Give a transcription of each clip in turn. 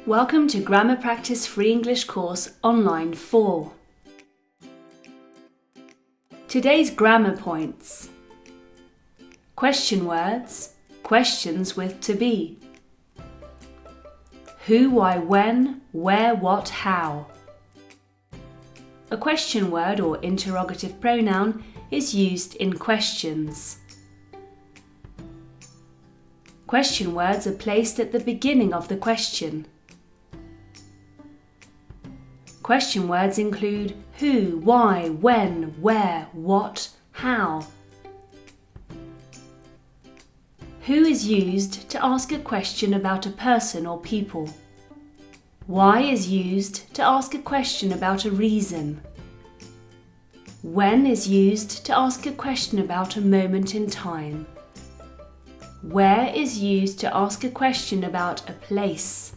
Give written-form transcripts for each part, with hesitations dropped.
Welcome to Grammar Practice Free English Course Online 4. Today's grammar points. Question words, questions with to be. Who, why, when, where, what, how. A question word or interrogative pronoun is used in questions. Question words are placed at the beginning of the question. Question words include who, why, when, where, what, how. Who is used to ask a question about a person or people. Why is used to ask a question about a reason. When is used to ask a question about a moment in time. Where is used to ask a question about a place.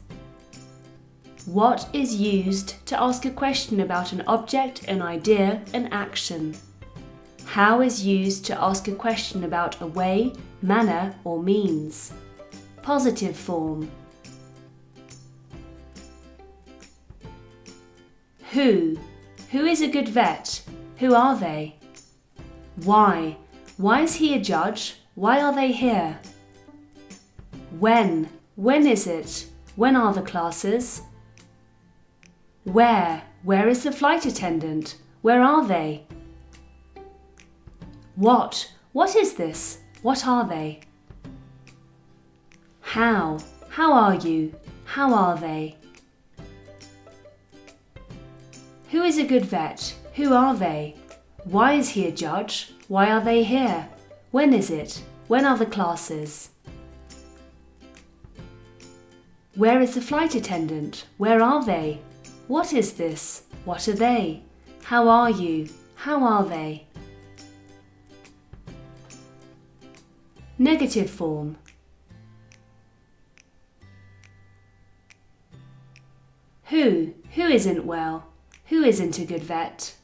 What is used to ask a question about an object, an idea, an action. How is used to ask a question about a way, manner, or means. Positive form. Who? Who is a good vet? Who are they? Why? Why is he a judge? Why are they here? When? When is it? When are the classes? Where? Where is the flight attendant? Where are they? What? What is this? What are they? How? How are you? How are they? Who is a good vet? Who are they? Why is he a judge? Why are they here? When is it? When are the classes? Where is the flight attendant? Where are they? What is this? What are they? How are you? How are they? Negative form. Who? Who isn't well? Who isn't a good vet?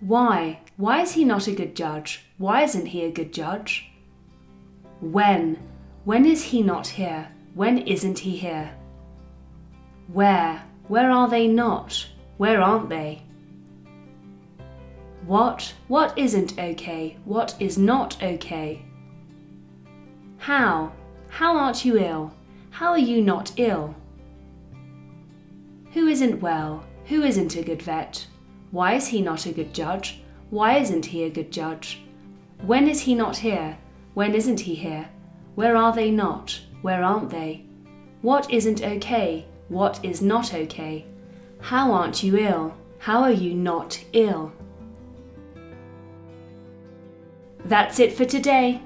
Why? Why is he not a good judge? Why isn't he a good judge? When? When is he not here? When isn't he here? Where? Where are they not? Where aren't they? What? What isn't okay? What is not okay? How? How aren't you ill? How are you not ill? Who isn't well? Who isn't a good vet? Why is he not a good judge? Why isn't he a good judge? When is he not here? When isn't he here? Where are they not? Where aren't they? What isn't okay? What is not okay? How aren't you ill? How are you not ill? That's it for today.